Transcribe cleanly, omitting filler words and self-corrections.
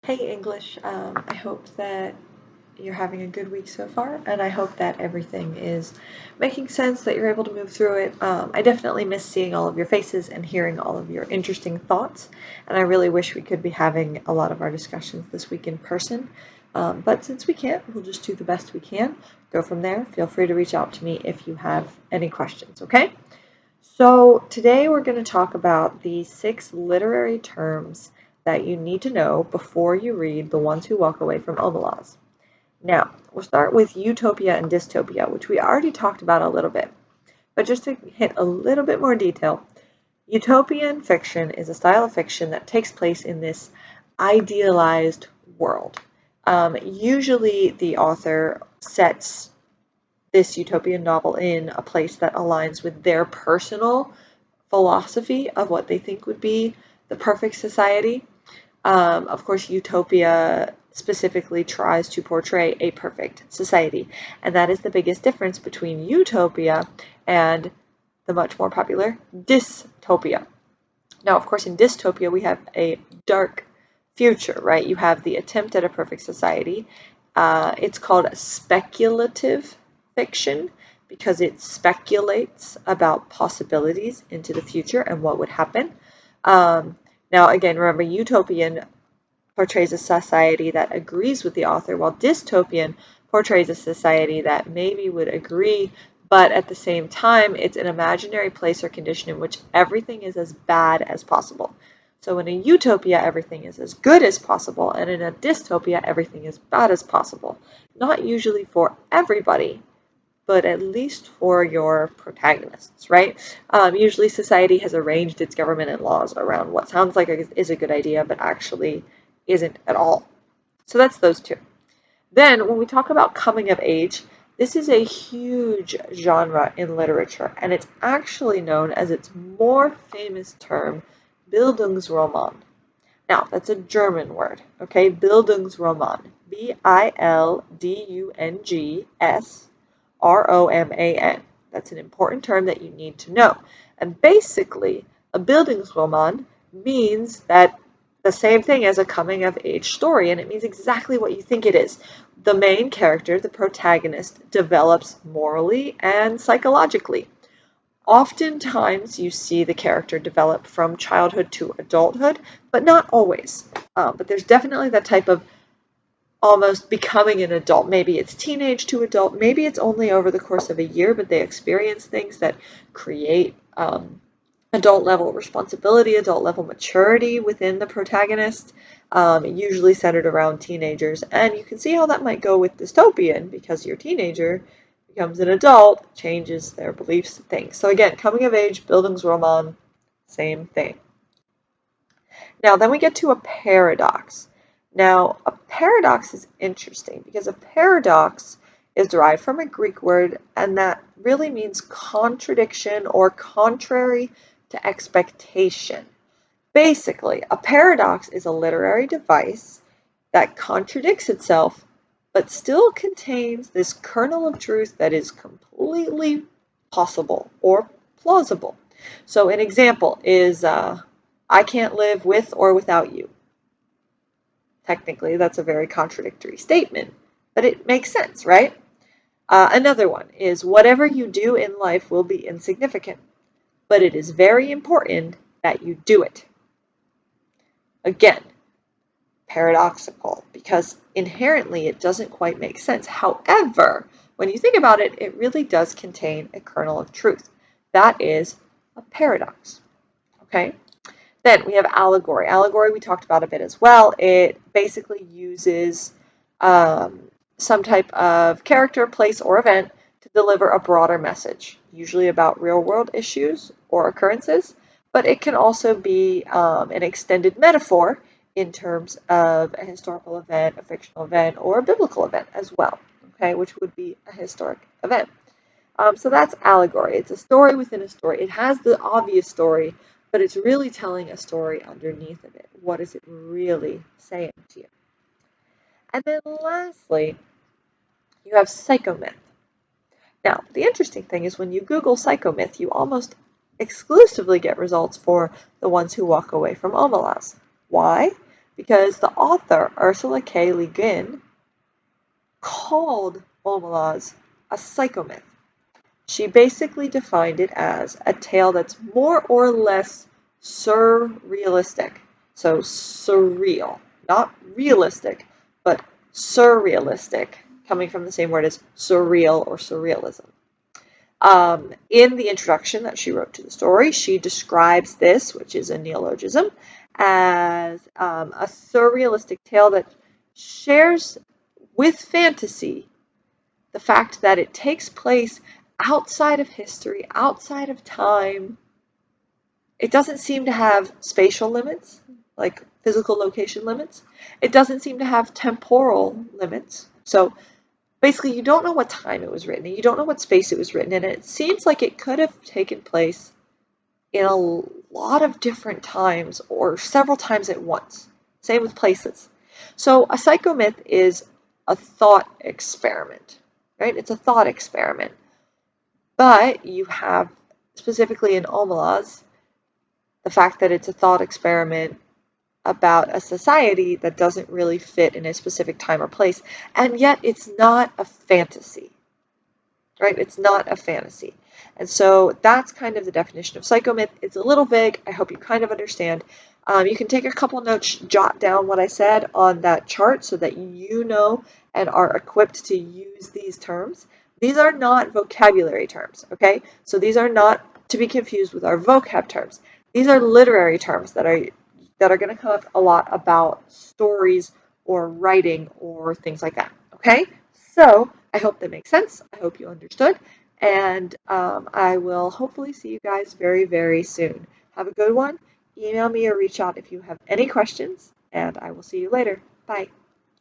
Hey English, I hope that you're having a good week so far, and I hope that everything is making sense, that you're able to move through it. I definitely miss seeing all of your faces and hearing all of your interesting thoughts, and I really wish we could be having a lot of our discussions this week in person. But since we can't, we'll just do the best we can. Go from there. Feel free to reach out to me if you have any questions, okay? So today we're going to talk about the 6 literary terms that you need to know before you read The Ones Who Walk Away from Omelas. Now, we'll start with utopia and dystopia, which we already talked about a little bit. But just to hit a little bit more detail, utopian fiction is a style of fiction that takes place in this idealized world. Usually the author sets this utopian novel in a place that aligns with their personal philosophy of what they think would be the perfect society. Of course, utopia specifically tries to portray a perfect society, and that is the biggest difference between utopia and the much more popular dystopia. Now, of course, in dystopia, we have a dark future, right? You have the attempt at a perfect society. It's called speculative fiction because it speculates about possibilities into the future and what would happen. Um, Now, again, remember, utopian portrays a society that agrees with the author, while dystopian portrays a society that maybe would agree, but at the same time, it's an imaginary place or condition in which everything is as bad as possible. So in a utopia, everything is as good as possible, and in a dystopia, everything is bad as possible. Not usually for everybody, but at least for your protagonists, right? Usually society has arranged its government and laws around what sounds like is a good idea, but actually isn't at all. So that's those two. Then when we talk about coming of age, this is a huge genre in literature, and it's actually known as its more famous term, Bildungsroman. Now, that's a German word, okay? Bildungsroman. Bildungsroman. That's an important term that you need to know. And basically, a Bildungsroman means that the same thing as a coming of age story, and it means exactly what you think it is. The main character, the protagonist, develops morally and psychologically. Oftentimes, you see the character develop from childhood to adulthood, but not always. But there's definitely that type of almost becoming an adult. Maybe it's teenage to adult, maybe it's only over the course of a year, but they experience things that create adult level responsibility, adult level maturity within the protagonist, usually centered around teenagers. And you can see how that might go with dystopian because your teenager becomes an adult, changes their beliefs and things. So again, coming of age, Bildungsroman, same thing. Now then we get to a paradox. Now a paradox is interesting because a paradox is derived from a Greek word and that really means contradiction or contrary to expectation. Basically, a paradox is a literary device that contradicts itself but still contains this kernel of truth that is completely possible or plausible. So an example is I can't live with or without you. Technically, that's a very contradictory statement, but it makes sense, right? Another one is whatever you do in life will be insignificant, but it is very important that you do it. Again, paradoxical because inherently it doesn't quite make sense. However, when you think about it, it really does contain a kernel of truth. That is a paradox. Okay? Then we have allegory. Allegory we talked about a bit as well. It basically uses some type of character, place, or event to deliver a broader message, usually about real world issues or occurrences, but it can also be an extended metaphor in terms of a historical event, a fictional event, or a biblical event as well, okay, which would be a historic event. So that's allegory. It's a story within a story. It has the obvious story, but it's really telling a story underneath of it. What is it really saying to you? And then lastly, you have psychomyth. Now, the interesting thing is when you Google psychomyth, you almost exclusively get results for the ones who walk away from Omelas. Why? because the author, Ursula K. Le Guin, called Omelas a psychomyth. She basically defined it as a tale that's more or less surrealistic. So surreal, not realistic, but surrealistic, coming from the same word as surreal or surrealism. In the introduction that she wrote to the story, she describes this, which is a neologism, as a surrealistic tale that shares with fantasy the fact that it takes place outside of history, outside of time. It doesn't seem to have spatial limits, like physical location limits. It doesn't seem to have temporal limits. So basically, you don't know what time it was written in, you don't know what space it was written in, and it seems like it could have taken place in a lot of different times or several times at once. Same with places. So a psychomyth is a thought experiment, right? It's a thought experiment. But you have, specifically in Omelas, the fact that it's a thought experiment about a society that doesn't really fit in a specific time or place, and yet it's not a fantasy, right? It's not a fantasy. And so that's kind of the definition of psychomyth. It's a little vague. I hope you kind of understand. You can take a couple notes, jot down what I said on that chart so that you know and are equipped to use these terms. These are not vocabulary terms, okay? So these are not to be confused with our vocab terms. These are literary terms that are going to come up a lot about stories or writing or things like that, okay? So I hope that makes sense. I hope you understood. And I will hopefully see you guys very, very soon. Have a good one. Email me or reach out if you have any questions, and I will see you later. Bye.